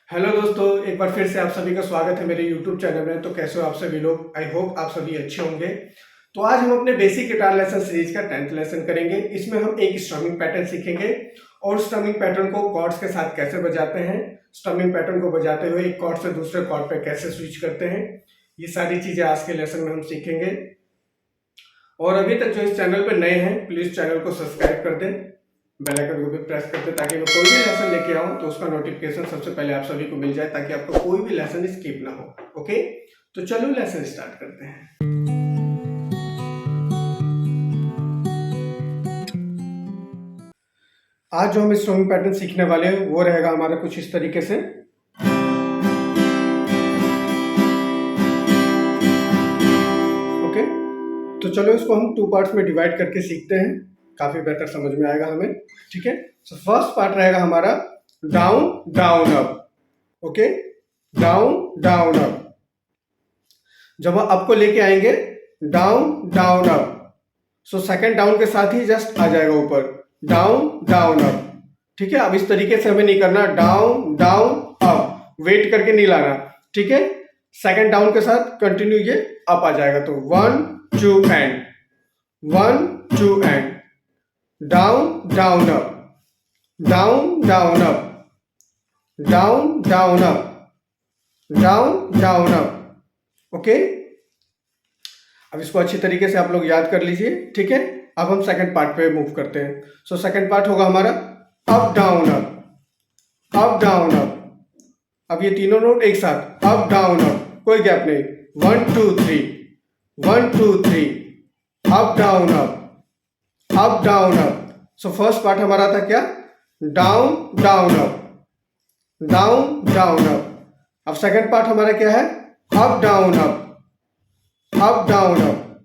Hello दोस्तों, एक बार फिर से आप सभी का स्वागत है मेरे यूट्यूब चैनल में। तो कैसे हो आप सभी लोग? आई होप आप सभी अच्छे होंगे। तो आज हम अपने बेसिक गिटार लेसन सीरीज का 10th लेसन करेंगे। इसमें हम एक स्ट्रमिंग पैटर्न सीखेंगे और स्ट्रमिंग पैटर्न को कॉर्ड्स के साथ कैसे बजाते हैं, स्ट्रमिंग पैटर्न को बजाते हुए एक कॉर्ड से दूसरे कॉर्ड पे कैसे स्विच करते हैं, ये सारी चीजें आज के लेसन में हम सीखेंगे। और अभी तक जो इस चैनल पर नए हैं, प्लीज चैनल को सब्सक्राइब कर दें, बेल आइकन को भी प्रेस करते ताकि मैं कोई भी लेसन लेके आऊँ तो उसका नोटिफिकेशन सबसे पहले आप सभी को मिल जाए, ताकि आपको कोई भी लेसन स्किप ना हो। ओके, तो चलो लेसन स्टार्ट करते हैं। आज जो हम स्ट्रमिंग पैटर्न सीखने वाले हैं वो रहेगा हमारा कुछ इस तरीके से। ओके, तो चलो इसको हम 2 पार्ट्स में डिवाइड करके सीखते हैं, काफी बेहतर समझ में आएगा हमें। ठीक है, सो फर्स्ट पार्ट रहेगा हमारा down down up. Okay, down down up. जब हम अप को लेके आएंगे down down up, so second down के साथ ही जस्ट आ जाएगा ऊपर, डाउन डाउन अप। ठीक है, अब इस तरीके से हमें नहीं करना, डाउन डाउन अप, वेट करके नहीं लाना। ठीक है, सेकंड डाउन के साथ कंटिन्यू ये अप आ जाएगा। तो 1 2 and 1 2 and, down down up, down down up, down down up, down down up. Okay, अब इसको अच्छी तरीके से आप लोग याद कर लीजिए। ठीक है, अब हम सेकंड पार्ट पे मूव करते हैं। सो सेकंड पार्ट होगा हमारा up down up, up down up. अब ये तीनों नोट एक साथ, अप डाउन अप, कोई गैप नहीं, 1 2 3 1 2 3, up down up, up down up. So first part हमारा था क्या, down down up, down down up. अब सेकंड पार्ट हमारा क्या है, up down up, up down up.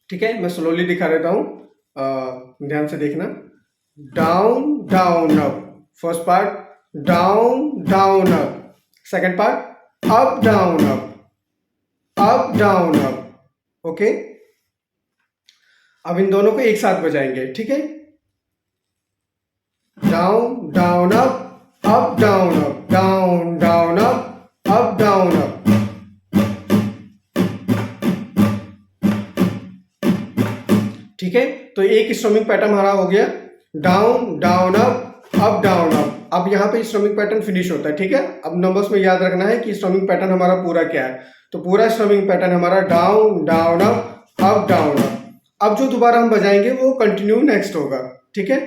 ठीक है, मैं स्लोली दिखा देता हूं, ध्यान से देखना। Down down up, first part down down up, second part up down up, up down up. Okay, अब इन दोनों को एक साथ बजाएंगे। ठीक है, down down up, up down up, down down up, up down up. ठीक है, तो एक स्ट्रमिंग पैटर्न हमारा हो गया, down down up down up. अब यहाँ पे स्ट्रमिंग पैटर्न फिनिश होता है। ठीक है, अब नंबर्स में याद रखना है कि स्ट्रमिंग पैटर्न हमारा पूरा क्या है। तो पूरा स्ट्रमिंग पैटर्न हमारा down down up down up. अब जो दोबारा हम बजाएंगे वो कंटिन्यू नेक्स्ट होगा। ठीक है,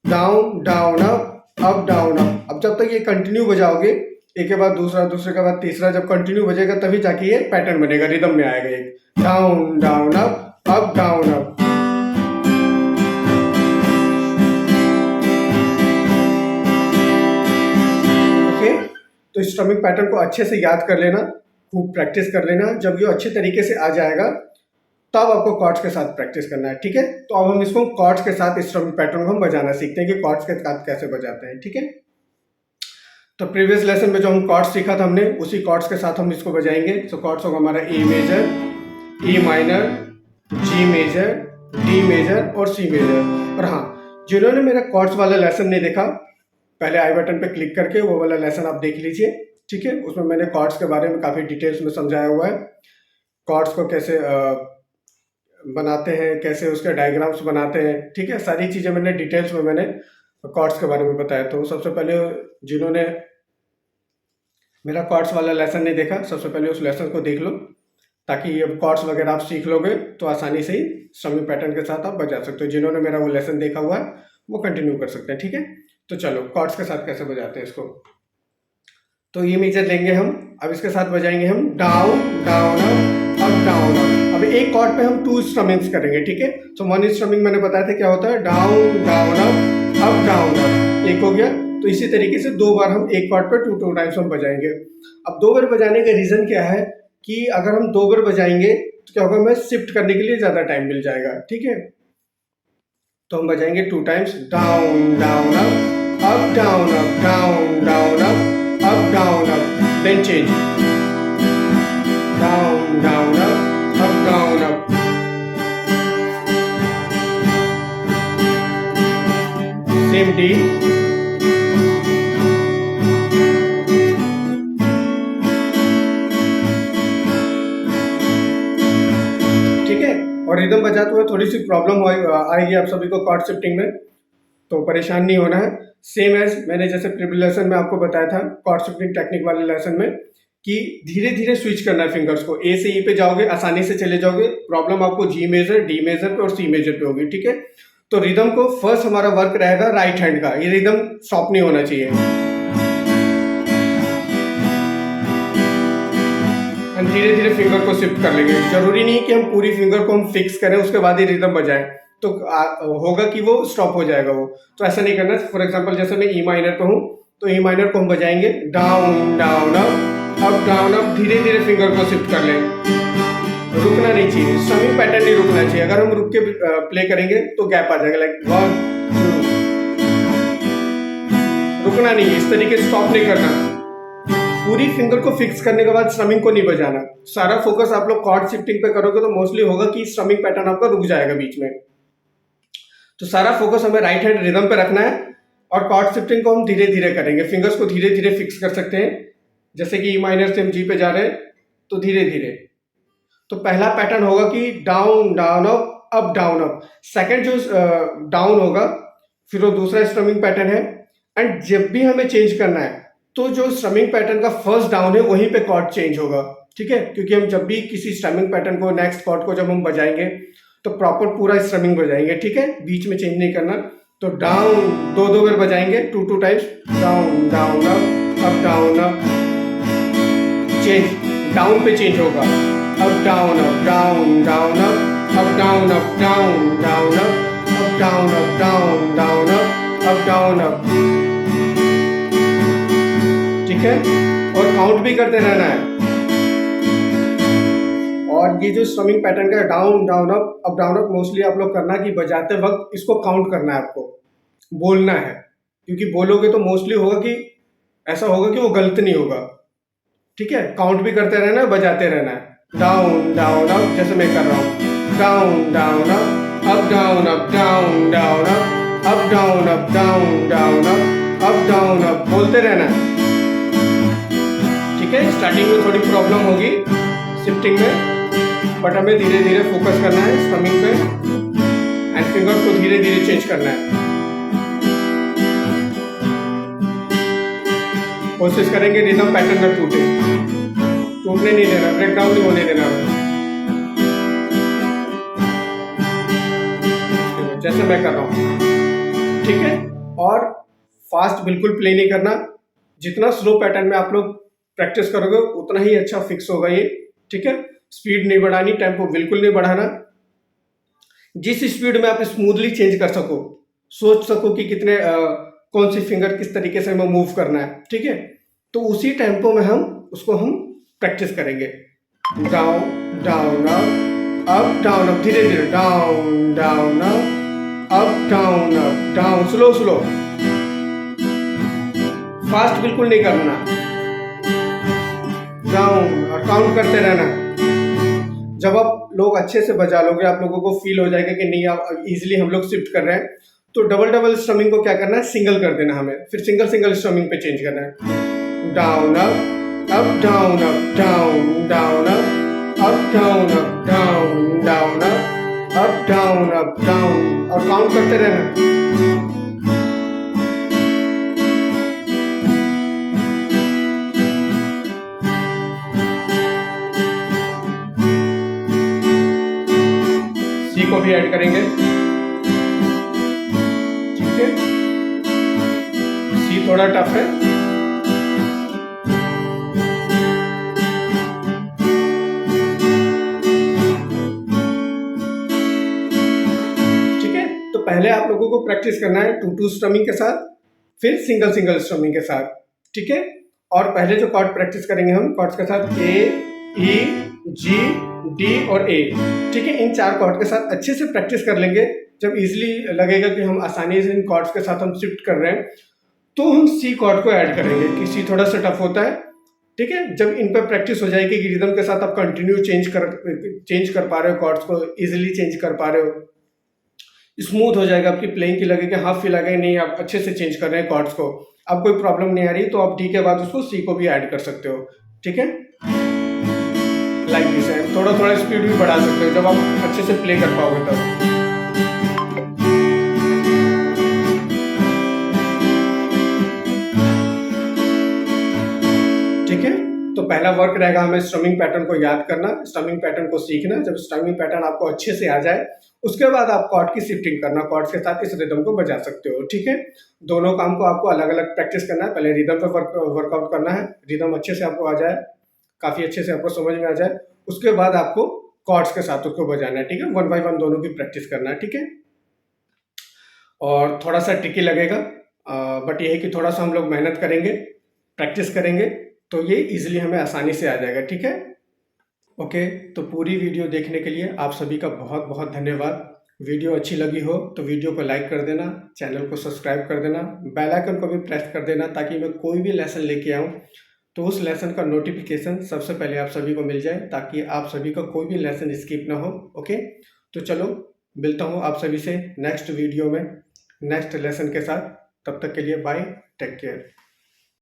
down down up down up. अब जब तक ये कंटिन्यू बजाओगे, एक के बाद दूसरा, दूसरे के बाद तीसरा, जब कंटिन्यू बजेगा तभी जाके ये पैटर्न बनेगा, रिदम में आएगा एक, down down up down up. तो स्ट्रमिंग पैटर्न को अच्छे से याद कर लेना, खूब प्रैक्टिस कर लेना। जब ये अच्छे तरीके से आ जाएगा तब आपको कॉर्ड्स के साथ प्रैक्टिस करना है। ठीक है, तो अब हम इसको कॉर्ड्स के साथ स्ट्रमिंग पैटर्न को हम बजाना सीखते हैं कि कॉर्ड्स के साथ कैसे बजाते हैं। ठीक है, तो प्रीवियस लेसन में जो हम कॉर्ड्स सीखा था हमने, उसी कॉर्ड्स के साथ हम इसको बजाएंगे। तो कॉर्ड्स होगा हमारा A major, E minor, G major, D major और सी मेजर। और हाँ, जिन्होंने मेरा कॉर्ड्स वाला लेसन नहीं देखा, पहले आई बटन पे क्लिक करके वो वाला लेसन आप देख लीजिए। ठीक है, उसमें मैंने कॉर्ड्स के बारे में काफ़ी डिटेल्स में समझाया हुआ है, कॉर्ड्स को कैसे बनाते हैं, कैसे उसके डायग्राम्स बनाते हैं। ठीक है, सारी चीज़ें मैंने डिटेल्स में मैंने कॉर्ड्स के बारे में बताया। तो सबसे पहले जिन्होंने मेरा कॉर्ड्स वाला लेसन नहीं देखा, सबसे पहले उस लेसन को देख लो, ताकि ये कॉर्ड्स वगैरह आप सीख लोगे तो आसानी से ही स्ट्रमिंग पैटर्न के साथ आप बजा सकते हो। जिन्होंने मेरा वो लेसन देखा हुआ है वो कंटिन्यू कर सकते हैं। ठीक है, तो चलो कॉर्ड्स के साथ कैसे बजाते हैं इसको। तो ये मेजर लेंगे हम, अब इसके साथ बजाएंगे हम down down up down up. अब एक कॉर्ड पे हम 2 स्ट्रमिंग्स करेंगे। ठीक है, तो 1 स्ट्रमिंग मैंने बताया था क्या होता है, down down up down up, एक हो गया। तो इसी तरीके से 2 बार हम एक कॉर्ड पे 2 टाइम्स हम बजाएंगे। अब 2 बार बजाने का रीजन क्या है कि अगर हम 2 बार बजाएंगे तो क्या होगा, हमें शिफ्ट करने के लिए ज्यादा टाइम मिल जाएगा। ठीक है, तो हम बजाएंगे 2 times, down down up down up, down down up down up, then change, down down up down up, same D, rhythm बजाते हुए थोड़ी सी प्रॉब्लम आएगी आप सभी को कॉर्ड शिफ्टिंग में, तो परेशान नहीं होना है। सेम एज मैंने जैसे प्रीवियस लेसन में आपको बताया था कॉर्ड शिफ्टिंग टेक्निक वाले लेसन में कि धीरे धीरे स्विच करना है फिंगर्स को। ए से ई पे जाओगे, आसानी से चले जाओगे। प्रॉब्लम आपको जी मेजर, डी मेजर पे और सी मेजर पे होगी, ठीक है। तो रिदम को फर्स्ट हमारा वर्क रहेगा राइट हैंड का, ये रिदम स्टॉप नहीं होना चाहिए। हम धीरे धीरे फिंगर को शिफ्ट कर लेंगे। जरूरी नहीं कि हम पूरी फिंगर को हम फिक्स करें उसके बाद ही रिदम बजाएं, तो होगा कि वो स्टॉप हो जाएगा वो, तो ऐसा नहीं करना। फॉर एग्जांपल जैसे मैं ई माइनर पे हूँ तो ई माइनर को हम बजाएंगे down down up down up, धीरे धीरे फिंगर को शिफ्ट कर लें। रुकना नहीं चाहिए, स्ट्रमिंग पैटर्न नहीं रुकना चाहिए। अगर हम रुक के प्ले करेंगे तो गैप आ जाएगा, लाइक 1 2। रुकना नहीं है, इस तरीके से स्टॉप नहीं करना। पूरी फिंगर को फिक्स करने के बाद स्ट्रमिंग को नहीं बजाना। सारा फोकस आप लोग कॉर्ड शिफ्टिंग पे करोगे तो मोस्टली होगा कि स्ट्रमिंग पैटर्न आपका रुक जाएगा बीच में। तो सारा फोकस हमें राइट हैंड रिदम पे रखना है और कॉर्ड शिफ्टिंग को हम धीरे धीरे करेंगे। फिंगर्स को धीरे धीरे फिक्स कर सकते हैं, जैसे कि ई माइनर से हम जी पे जा रहे हैं तो धीरे धीरे। तो पहला पैटर्न होगा कि down down up down up. Second जो डाउन होगा फिर वो दूसरा स्ट्रमिंग पैटर्न है। एंड जब भी हमें चेंज करना है तो जो स्ट्रमिंग पैटर्न का फर्स्ट डाउन है वहीं पे कॉर्ड चेंज होगा, ठीक है। क्योंकि हम जब भी किसी स्ट्रमिंग पैटर्न को नेक्स्ट कॉर्ड को जब हम बजाएंगे तो प्रॉपर पूरा स्ट्रमिंग बजाएंगे, ठीक है, बीच में चेंज नहीं करना। तो डाउन दो बार बजाएंगे, 2 times, down down up down up, change down पे चेंज होगा, up down up down down up down up down down up down up down down up down up, ठीक है। और काउंट भी करते रहना है। और ये जो स्ट्रमिंग पैटर्न का down down up down up mostly आप लोग करना कि बजाते वक्त इसको काउंट करना है, आपको बोलना है। क्योंकि बोलोगे तो मोस्टली होगा कि ऐसा होगा कि वो गलत नहीं होगा, ठीक है। काउंट भी करते रहना है, बजाते रहना है। डाउन डाउन अप, जैसे मैं कर रहा हूँ, down down up down up down down up down up down down up down up, बोलते रहना है, ठीक है। स्टार्टिंग में थोड़ी प्रॉब्लम होगी शिफ्टिंग में, बट हमें धीरे धीरे फोकस करना है स्ट्रमिंग पे एंड फिंगर्स को धीरे धीरे चेंज करना है। कोशिश करेंगे रिदम पैटर्न न टूटने नहीं देना, ब्रेक डाउन नहीं होने देना, जैसे मैं कर रहा हूँ, ठीक है। और फास्ट बिल्कुल प्ले नहीं करना। जितना स्लो पैटर्न में आप लोग प्रैक्टिस करोगे उतना ही अच्छा फिक्स होगा ये, ठीक है। स्पीड नहीं बढ़ानी, टेम्पो बिल्कुल नहीं बढ़ाना। जिस स्पीड में आप स्मूथली चेंज कर सको, सोच सको कि कितने कौन सी फिंगर किस तरीके से हमें मूव करना है, ठीक है। तो उसी टेम्पो में हम प्रैक्टिस करेंगे। Down down up down up, धीरे धीरे down down up down, slow slow, fast बिल्कुल नहीं करना। डाउन और काउंट करते रहना। जब आप लोग अच्छे से बजा लोगे, आप लोगों को फील हो जाएगा कि नहीं आप इजीली हम लोग शिफ्ट कर रहे हैं, तो डबल स्ट्रमिंग को क्या करना है, सिंगल कर देना हमें, फिर सिंगल स्ट्रमिंग पे चेंज करना है। Down up down up down down up down up down down up down, और काउंट करते रहना। सी को भी ऐड करेंगे, ठीक है। सी थोड़ा टफ है, पहले आप लोगों को प्रैक्टिस करना है 2 स्ट्रमिंग के साथ, फिर सिंगल स्ट्रमिंग के साथ, ठीक है। और पहले जो कॉर्ड प्रैक्टिस करेंगे हम कॉर्ड्स के साथ ए, ई, जी, डी और ए, ठीक है। इन 4 कॉर्ड के साथ अच्छे से प्रैक्टिस कर लेंगे। जब इजीली लगेगा कि हम आसानी से इन कॉर्ड्स के साथ हम शिफ्ट कर रहे हैं, तो हम सी कॉर्ड को ऐड करेंगे कि सी थोड़ा सा टफ होता है, ठीक है। जब इन पर प्रैक्टिस हो जाएगी कि रिदम के साथ आप कंटिन्यू चेंज कर पा रहे हो, कॉर्ड्स को इजीली चेंज कर पा रहे हो, स्मूथ हो जाएगा आपकी प्लेइंग की, लगेगा हाँ फील आ गई नहीं आप अच्छे से चेंज कर रहे हैं कॉर्ड्स को, अब कोई प्रॉब्लम नहीं आ रही, तो आप डी के बाद उसको सी को भी ऐड कर सकते हो, ठीक है। लाइक दिस एंड थोड़ा थोड़ा स्पीड भी बढ़ा सकते हो जब आप अच्छे से प्ले कर पाओगे तब। ठीक है, तो पहला वर्क रहेगा हमें स्ट्रमिंग पैटर्न को याद करना, स्ट्रमिंग पैटर्न को सीखना। जब स्ट्रमिंग पैटर्न आपको अच्छे से आ जाए उसके बाद आप कॉर्ड की शिफ्टिंग करना, कॉर्ड्स के साथ इस रिदम को बजा सकते हो। ठीक है, दोनों काम को आपको अलग अलग प्रैक्टिस करना है। पहले रिदम पे वर्कआउट करना है, रिदम अच्छे से आपको आ जाए, काफी अच्छे से आपको समझ में आ जाए, उसके बाद आपको कॉर्ड्स के साथ उसको बजाना है। ठीक है, 1 बाय 1 दोनों की प्रैक्टिस करना है। ठीक है, और थोड़ा सा ट्रिकी लगेगा, बट ये है कि थोड़ा सा हम लोग मेहनत करेंगे, प्रैक्टिस करेंगे तो ये इजीली हमें आसानी से आ जाएगा। ठीक है, ओके, तो पूरी वीडियो देखने के लिए आप सभी का बहुत बहुत धन्यवाद। वीडियो अच्छी लगी हो तो वीडियो को लाइक कर देना, चैनल को सब्सक्राइब कर देना, बेल आइकन को भी प्रेस कर देना ताकि मैं कोई भी लेसन लेके आऊँ तो उस लेसन का नोटिफिकेशन सबसे पहले आप सभी को मिल जाए, ताकि आप सभी का कोई भी लेसन स्किप ना हो। ओके, तो चलो मिलता हूँ आप सभी से नेक्स्ट वीडियो में नेक्स्ट लेसन के साथ। तब तक के लिए बाय, टेक केयर।